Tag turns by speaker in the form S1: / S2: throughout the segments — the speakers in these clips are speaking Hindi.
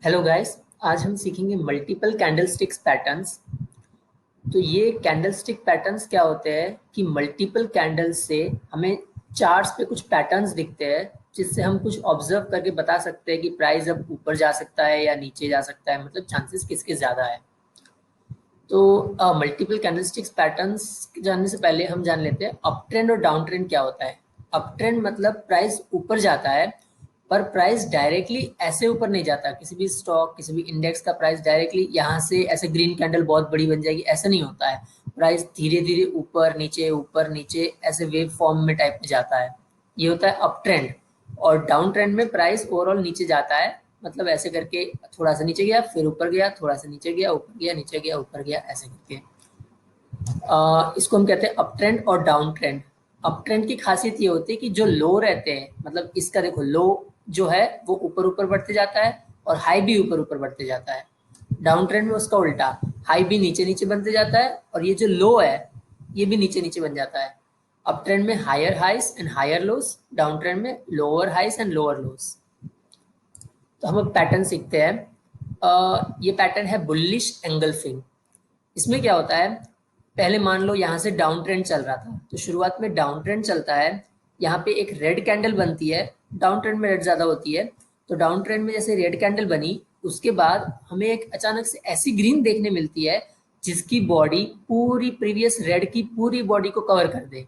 S1: Hello guys. आज हम सीखेंगे मल्टीपल कैंडलस्टिक्स पैटर्न्स। तो ये कैंडलस्टिक पैटर्न्स क्या होते हैं कि मल्टीपल कैंडल्स से हमें चार्ट्स पे कुछ पैटर्न्स दिखते हैं, जिससे हम कुछ ऑब्जर्व करके बता सकते हैं कि प्राइस अब ऊपर जा सकता है या नीचे जा सकता है, मतलब चांसेस किसके ज़्यादा है। तो मल्टीपल कैंडलस्टिक्स पैटर्न्स जानने से पहले हम जान लेते हैं अप ट्रेंड और डाउन ट्रेंड क्या होता है। अप ट्रेंड मतलब प्राइस ऊपर जाता है, पर प्राइस डायरेक्टली ऐसे ऊपर नहीं जाता। किसी भी स्टॉक, किसी भी इंडेक्स का प्राइस डायरेक्टली यहाँ से ऐसे ग्रीन कैंडल बहुत बड़ी बन जाएगी, ऐसा नहीं होता है। प्राइस धीरे धीरे ऊपर नीचे ऐसे वेव फॉर्म में टाइप में जाता है। ये होता है अप ट्रेंड। और डाउन ट्रेंड में प्राइस ओवरऑल नीचे जाता है, मतलब ऐसे करके थोड़ा सा नीचे गया, फिर ऊपर गया, थोड़ा सा नीचे गया, ऊपर गया, नीचे गया, ऊपर गया, ऐसे करके। इसको हम कहते हैं अप ट्रेंड और डाउन ट्रेंड। अप ट्रेंड की खासियत ये होती है कि जो लो रहते हैं, मतलब इसका देखो लो जो है वो ऊपर ऊपर बढ़ते जाता है और हाई भी ऊपर ऊपर बढ़ते जाता है। डाउन ट्रेंड में उसका उल्टा, हाई भी नीचे नीचे बनते जाता है और ये जो लो है ये भी नीचे नीचे बन जाता है। अप ट्रेंड में higher highs and higher lows, down trend में lower highs and lower lows. तो हम अब पैटर्न सीखते हैं। ये पैटर्न है बुलिश एंगल्फिंग। इसमें क्या होता है, पहले मान लो यहाँ से डाउन ट्रेंड चल रहा था, तो शुरुआत में डाउन ट्रेंड चलता है। यहाँ पे एक रेड कैंडल बनती है, डाउन ट्रेंड में रेड ज्यादा होती है। तो डाउन ट्रेंड में जैसे रेड कैंडल बनी, उसके बाद हमें एक अचानक से ऐसी ग्रीन देखने मिलती है जिसकी बॉडी पूरी प्रीवियस रेड की पूरी बॉडी को कवर कर दे।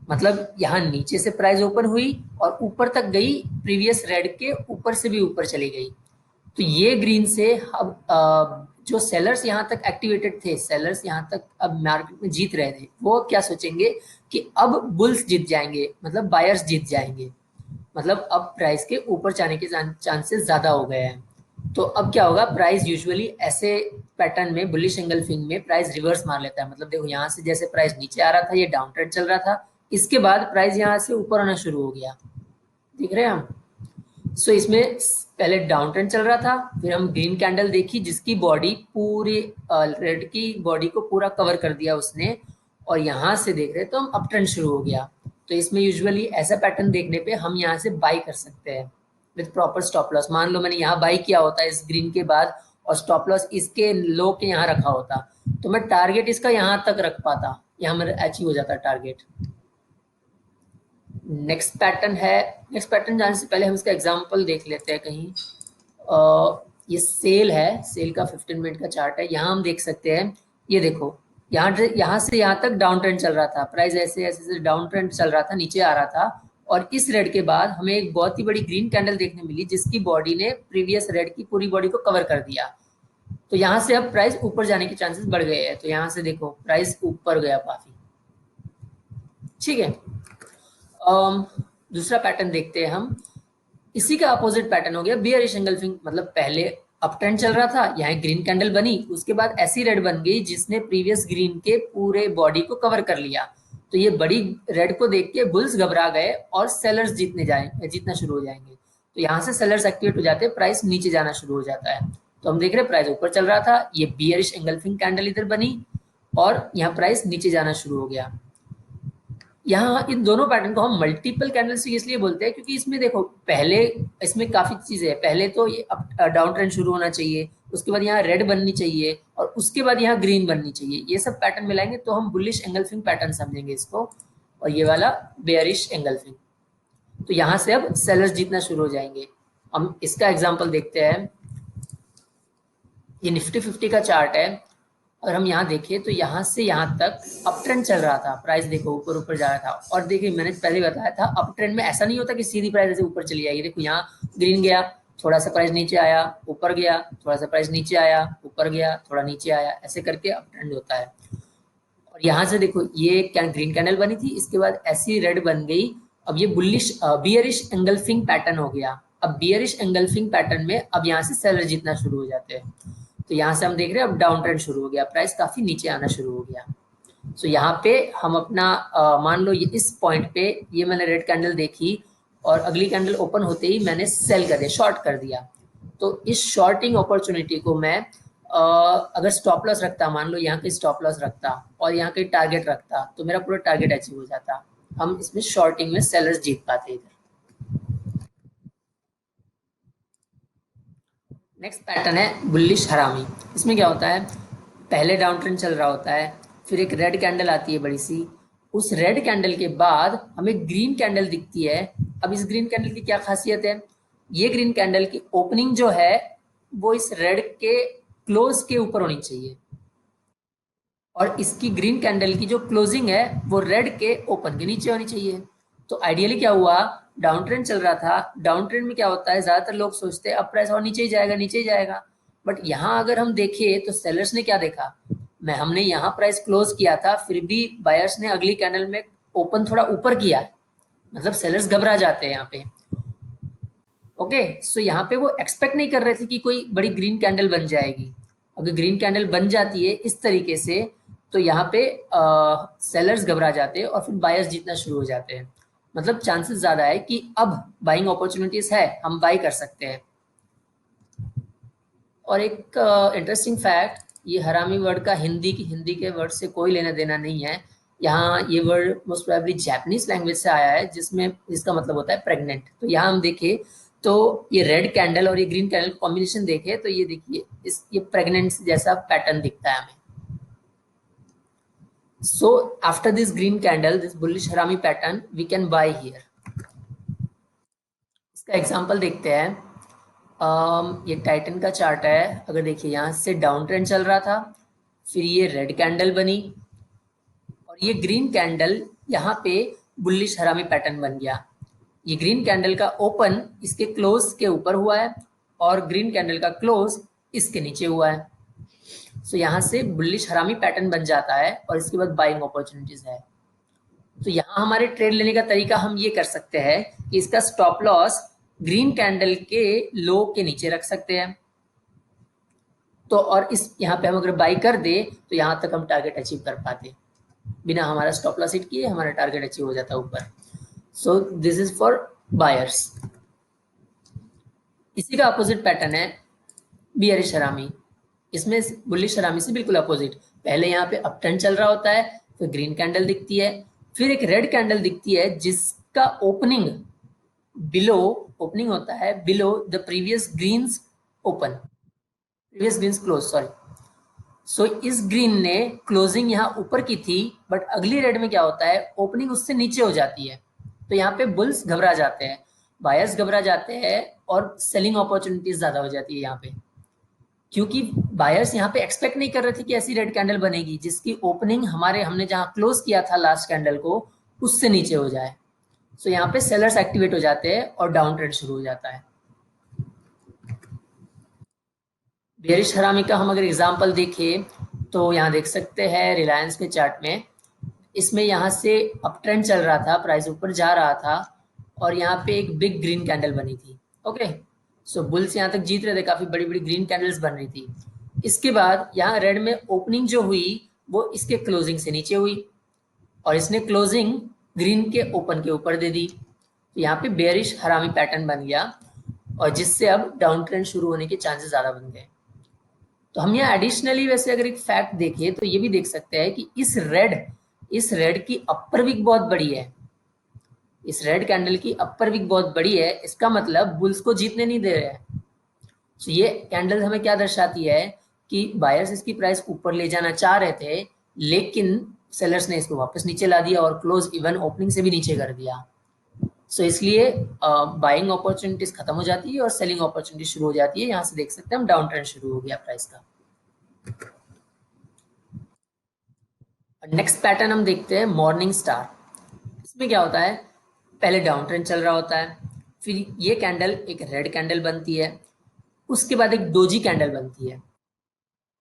S1: मतलब यहाँ नीचे से प्राइस ओपन हुई और ऊपर तक गई, प्रीवियस रेड के ऊपर से भी ऊपर चली गई। तो ये ग्रीन से अब जो सेलर्स यहाँ तक एक्टिवेटेड थे, सेलर्स यहाँ तक अब मार्केट में जीत रहे थे, वो क्या सोचेंगे कि अब बुल्स जीत जाएंगे, मतलब बायर्स जीत जाएंगे। मतलब अब प्राइस के ऊपर जाने के चांसेस ज्यादा हो गए हैं। तो अब क्या होगा, प्राइस यूजुअली ऐसे पैटर्न में, बुलिश एंगल्फिंग में प्राइस रिवर्स मार लेता है। मतलब देखो यहाँ से जैसे प्राइस नीचे आ रहा था, ये डाउन ट्रेंड चल रहा था, इसके बाद प्राइस यहाँ से ऊपर आना शुरू हो गया। दिख रहे हैं हम। सो इसमें पहले डाउन ट्रेंड चल रहा था, फिर हम ग्रीन कैंडल देखी जिसकी बॉडी पूरी रेड की बॉडी को पूरा कवर कर दिया उसने, और यहाँ से देख रहे तो हम अप ट्रेंड शुरू हो गया। तो इसमें यूजुअली ऐसा पैटर्न देखने पे हम यहाँ से बाई कर सकते हैं विद प्रॉपर स्टॉप लॉस। मान लो मैंने यहाँ बाई किया होता इस ग्रीन के बाद, और स्टॉप लॉस इसके लो के यहाँ रखा होता, तो मैं टारगेट इसका यहाँ तक रख पाता, यहाँ मेरा अचीव हो जाता टारगेट। नेक्स्ट पैटर्न है, नेक्स्ट पैटर्न जाने से पहले हम इसका एग्जांपल देख लेते हैं कहीं। ये सेल है, सेल का 15 मिनट का चार्ट है। यहाँ हम देख सकते हैं, ये देखो यहाँ से यहाँ तक डाउन ट्रेंड चल रहा था, प्राइस ऐसे ऐसे डाउन ट्रेंड चल रहा था, नीचे आ रहा था। और इस रेड के बाद हमें एक बहुत ही बड़ी ग्रीन कैंडल देखने मिली जिसकी बॉडी ने प्रीवियस रेड की पूरी बॉडी को कवर कर दिया। तो यहाँ से अब प्राइस ऊपर जाने के चांसेस बढ़ गए हैं। तो यहाँ से देखो प्राइस ऊपर गया काफी। ठीक है। दूसरा पैटर्न देखते हैं हम। इसी का अपोजिट पैटर्न हो गया बियरिश एंगल्फिंग। मतलब पहले अप ट्रेंड चल रहा था, यहाँ ग्रीन कैंडल बनी, उसके बाद ऐसी रेड बन गई जिसने प्रीवियस ग्रीन के पूरे बॉडी को कवर कर लिया। तो ये बड़ी रेड को देख के बुल्स घबरा गए और सेलर्स जीतना शुरू हो जाएंगे। तो यहाँ से सेलर्स एक्टिवेट हो जाते हैं, प्राइस नीचे जाना शुरू हो जाता है। तो हम देख रहे हैं प्राइस ऊपर चल रहा था, ये बियरिश एंगल्फिंग कैंडल इधर बनी और यहाँ प्राइस नीचे जाना शुरू हो गया। यहाँ इन दोनों पैटर्न को हम मल्टीपल कैंडलस्टिक इसलिए बोलते हैं क्योंकि इसमें देखो पहले, इसमें काफी चीजें हैं। पहले तो ये डाउन ट्रेंड शुरू होना चाहिए, उसके बाद यहाँ रेड बननी चाहिए और उसके बाद यहाँ ग्रीन बननी चाहिए। ये सब पैटर्न मिलाएंगे तो हम बुलिश एंगल्फिंग पैटर्न समझेंगे इसको। और ये वाला बेयरिश एंगल्फिंग। तो यहाँ से अब सेलर्स जीतना शुरू हो जाएंगे। हम इसका एग्जाम्पल देखते हैं। ये निफ्टी 50 का चार्ट है। अगर हम यहाँ देखें तो यहाँ से यहाँ तक अप ट्रेंड चल रहा था, प्राइस देखो ऊपर ऊपर जा रहा था। और देखिए मैंने पहले बताया था अप ट्रेंड में ऐसा नहीं होता कि सीधी प्राइस ऐसे ऊपर चली जाएगी। देखो यहाँ ग्रीन गया, थोड़ा सा प्राइस नीचे आया, ऊपर गया, थोड़ा सा प्राइस नीचे आया, ऊपर गया, थोड़ा नीचे आया, ऐसे करके अप ट्रेंड होता है। और यहाँ से देखो ये ग्रीन कैंडल बनी थी, इसके बाद ऐसी रेड बन गई। अब ये बुलिश बियरिश एंगल्फिंग पैटर्न हो गया। अब बियरिश एंगल्फिंग पैटर्न में अब यहाँ से सेलर जीतना शुरू हो जाते हैं। तो यहाँ से हम देख रहे हैं अब डाउन ट्रेंड शुरू हो गया, प्राइस काफी नीचे आना शुरू हो गया। सो यहाँ पे हम अपना मान लो ये इस पॉइंट पे ये मैंने रेड कैंडल देखी और अगली कैंडल ओपन होते ही मैंने सेल कर दिया, शॉर्ट कर दिया। तो इस शॉर्टिंग अपॉर्चुनिटी को मैं अगर स्टॉप लॉस रखता, मान लो यहाँ के स्टॉप लॉस रखता और यहाँ के टारगेट रखता, तो मेरा पूरा टारगेट अचीव हो जाता। हम इसमें शॉर्टिंग में सेलर्स जीत पाते इधर। नेक्स्ट पैटर्न है बुलिश हरामी। इसमें क्या होता है, पहले डाउन ट्रेंड चल रहा होता है, फिर एक रेड कैंडल आती है बड़ी सी, उस रेड कैंडल के बाद हमें ग्रीन कैंडल दिखती है। अब इस ग्रीन कैंडल की क्या खासियत है, ये ग्रीन कैंडल की ओपनिंग जो है वो इस रेड के क्लोज के ऊपर होनी चाहिए, और इसकी ग्रीन कैंडल की जो क्लोजिंग है वो रेड के ओपन के नीचे होनी चाहिए। तो आइडियली क्या हुआ, डाउन ट्रेंड चल रहा था, डाउन ट्रेंड में क्या होता है, ज्यादातर लोग सोचते हैं अब प्राइस और नीचे ही जाएगा नीचे ही जाएगा, बट यहाँ अगर हम देखें तो सेलर्स ने क्या देखा, मैं हमने यहाँ प्राइस क्लोज किया था फिर भी बायर्स ने अगली कैंडल में ओपन थोड़ा ऊपर किया, मतलब सेलर्स घबरा जाते हैं यहाँ पे। ओके, सो यहाँ पे वो एक्सपेक्ट नहीं कर रहे थे कि कोई बड़ी ग्रीन कैंडल बन जाएगी। अगर ग्रीन कैंडल बन जाती है इस तरीके से तो यहाँ पे सेलर्स घबरा जाते हैं और फिर बायर्स जीतना शुरू हो जाते हैं, मतलब चांसेस ज्यादा है कि अब बाइंग अपॉर्चुनिटीज है, हम बाई कर सकते हैं। और एक इंटरेस्टिंग फैक्ट, ये हरामी वर्ड का हिंदी के वर्ड से कोई लेना देना नहीं है। यहाँ ये word most probably Japanese language से आया है जिसका मतलब होता है प्रेग्नेंट। तो यहाँ हम देखें तो ये रेड कैंडल और ये ग्रीन कैंडल कॉम्बिनेशन देखें तो ये देखिए ये प्रेग्नेंट जैसा पैटर्न दिखता है हमें। So after this green candle, this bullish harami pattern, we can buy here. इसका एग्जांपल देखते हैं। ये टाइटन का चार्ट है, अगर देखिए यहाँ से डाउन ट्रेंड चल रहा था, फिर ये रेड कैंडल बनी और ये ग्रीन कैंडल यहाँ पे बुलिश हरामी पैटर्न बन गया। ये ग्रीन कैंडल का ओपन इसके क्लोज के ऊपर हुआ है और ग्रीन कैंडल का क्लोज इसके नीचे हुआ है। सो यहाँ से बुलिश हरामी पैटर्न बन जाता है और इसके बाद बाइंग अपॉर्चुनिटीज है। तो यहाँ हमारे ट्रेड लेने का तरीका हम ये कर सकते हैं कि इसका स्टॉप लॉस ग्रीन कैंडल के लो के नीचे रख सकते हैं। तो और इस यहाँ पे हम अगर बाई कर दे तो यहाँ तक हम टारगेट अचीव कर पाते, बिना हमारा स्टॉप लॉस हिट किए हमारा टारगेट अचीव हो जाता ऊपर। So this is for buyers. इसी का अपोजिट पैटर्न है बियरिश हरामी। इसमें बुलिश हरामी से बिल्कुल अपोजिट, पहले यहाँ पे अप ट्रेंड चल रहा होता है, फिर ग्रीन कैंडल दिखती है, फिर एक रेड कैंडल दिखती है जिसका ओपनिंग बिलो ओपनिंग होता है below the previous greens open, previous greens close, sorry. So इस ग्रीन ने क्लोजिंग यहाँ ऊपर की थी, बट अगली रेड में क्या होता है, ओपनिंग उससे नीचे हो जाती है। तो यहाँ पे बुल्स घबरा जाते हैं, बायर्स घबरा जाते हैं और सेलिंग अपॉर्चुनिटीज ज्यादा हो जाती है यहाँ पे, क्योंकि बायर्स यहाँ पे एक्सपेक्ट नहीं कर रहे थे कि ऐसी रेड कैंडल बनेगी जिसकी ओपनिंग हमने जहां क्लोज किया था लास्ट कैंडल को उससे नीचे हो जाए। सो यहाँ पे सेलर्स एक्टिवेट हो जाते हैं और डाउन ट्रेंड शुरू हो जाता है। बेरिश हरामी का हम अगर एग्जांपल देखें तो यहाँ देख सकते हैं रिलायंस के चार्ट में, इसमें यहाँ से अप ट्रेंड चल रहा था, प्राइस ऊपर जा रहा था और यहाँ पे एक बिग ग्रीन कैंडल बनी थी। ओके, सो बुल्स यहाँ तक जीत रहे थे, काफी बड़ी बड़ी ग्रीन कैंडल्स बन रही थी। इसके बाद यहाँ रेड में ओपनिंग जो हुई वो इसके क्लोजिंग से नीचे हुई और इसने क्लोजिंग ग्रीन के ओपन के ऊपर दे दी। तो यहाँ पे बेरिश हरामी पैटर्न बन गया और जिससे अब डाउन ट्रेंड शुरू होने के चांसेस ज्यादा बन गए। तो हम यहाँ एडिशनली वैसे अगर एक फैक्ट देखें तो ये भी देख सकते हैं कि इस रेड की अपर विक बहुत बड़ी है, इस रेड कैंडल की अपर विक बहुत बड़ी है, इसका मतलब बुल्स को जीतने नहीं दे रहे हैं। तो ये कैंडल हमें क्या दर्शाती है कि बायर्स इसकी प्राइस ऊपर ले जाना चाह रहे थे लेकिन सेलर्स ने इसको वापस नीचे ला दिया और क्लोज इवन ओपनिंग से भी नीचे कर दिया। सो इसलिए बाइंग अपॉर्चुनिटीज खत्म हो जाती है और सेलिंग अपॉर्चुनिटी शुरू हो जाती है। यहाँ से देख सकते हैं हम डाउन ट्रेंड शुरू हो गया प्राइस का। नेक्स्ट पैटर्न हम देखते हैं मॉर्निंग स्टार। इसमें क्या होता है, पहले डाउन ट्रेंड चल रहा होता है, फिर ये कैंडल एक रेड कैंडल बनती है, उसके बाद एक डोजी कैंडल बनती है।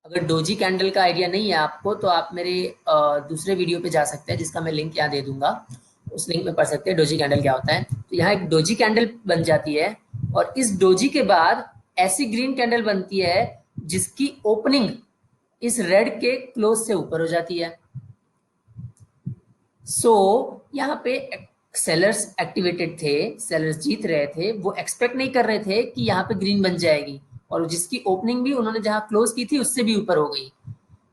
S1: अगर डोजी कैंडल का आइडिया नहीं है आपको तो आप मेरे दूसरे वीडियो पे जा सकते हैं जिसका मैं लिंक यहाँ दे दूंगा, उस लिंक में पढ़ सकते हैं डोजी कैंडल क्या होता है। तो यहाँ एक डोजी कैंडल बन जाती है और इस डोजी के बाद ऐसी ग्रीन कैंडल बनती है जिसकी ओपनिंग इस रेड के क्लोज से ऊपर हो जाती है। सो यहाँ पे सेलर्स एक्टिवेटेड थे, सेलर्स जीत रहे थे, वो एक्सपेक्ट नहीं कर रहे थे कि यहाँ पे ग्रीन बन जाएगी और जिसकी ओपनिंग भी उन्होंने जहां क्लोज की थी उससे भी ऊपर हो गई।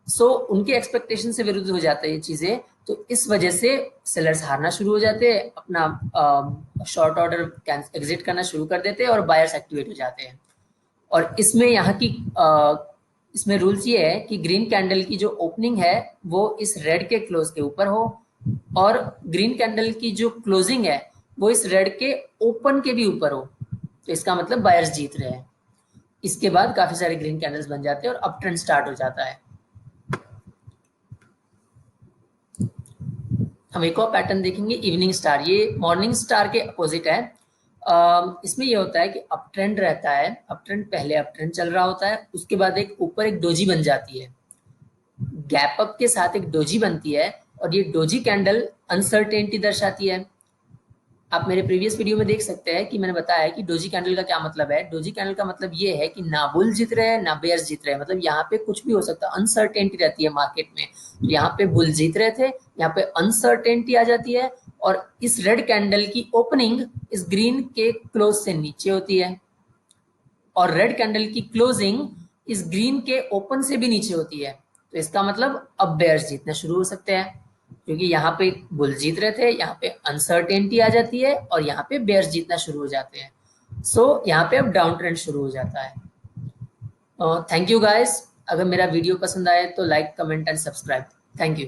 S1: सो उनके एक्सपेक्टेशन से विरुद्ध हो जाता है ये चीजें, तो इस वजह से सेलर्स हारना शुरू हो जाते हैं, अपना शॉर्ट ऑर्डर एग्जिट करना शुरू कर देते हैं और बायर्स एक्टिवेट हो जाते हैं। और इसमें यहाँ की इसमें रूल्स ये है कि ग्रीन कैंडल की जो ओपनिंग है वो इस रेड के क्लोज के ऊपर हो, और ग्रीन कैंडल की जो क्लोजिंग है वो इस रेड के ओपन के भी ऊपर हो। तो इसका मतलब बायर्स जीत रहे हैं। इसके बाद काफी सारे ग्रीन कैंडल्स बन जाते हैं और अप ट्रेंड स्टार्ट हो जाता है। हम एक और पैटर्न देखेंगे, इवनिंग स्टार। ये मॉर्निंग स्टार के अपोजिट है। इसमें ये होता है कि अप ट्रेंड रहता है, अप ट्रेंड पहले अप ट्रेंड चल रहा होता है, उसके बाद एक ऊपर एक डोजी बन जाती है, गैप अप के साथ एक डोजी बनती है, और ये डोजी कैंडल अनसर्टेनिटी दर्शाती है। आप मेरे प्रीवियस वीडियो में देख सकते हैं कि मैंने बताया है कि डोजी कैंडल का क्या मतलब है। डोजी कैंडल का मतलब ये है कि ना बुल जीत रहे हैं ना बेयर्स जीत रहे हैं, मतलब यहाँ पे कुछ भी हो सकता है, अनसर्टेनिटी रहती है मार्केट में। तो यहाँ पे बुल जीत रहे थे, यहाँ पे अनसर्टेनिटी आ जाती है, और इस रेड कैंडल की ओपनिंग इस ग्रीन के क्लोज से नीचे होती है, और रेड कैंडल की क्लोजिंग इस ग्रीन के ओपन से भी नीचे होती है। तो इसका मतलब अब बेयर्स जीतने शुरू हो सकते हैं, क्योंकि यहाँ पे बुल जीत रहे थे, यहाँ पे अनसर्टेनिटी आ जाती है, और यहाँ पे बेयर्स जीतना शुरू हो जाते हैं। सो यहाँ पे अब डाउन ट्रेंड शुरू हो जाता है। Thank you guys. अगर मेरा वीडियो पसंद आए तो like, comment and subscribe. Thank you.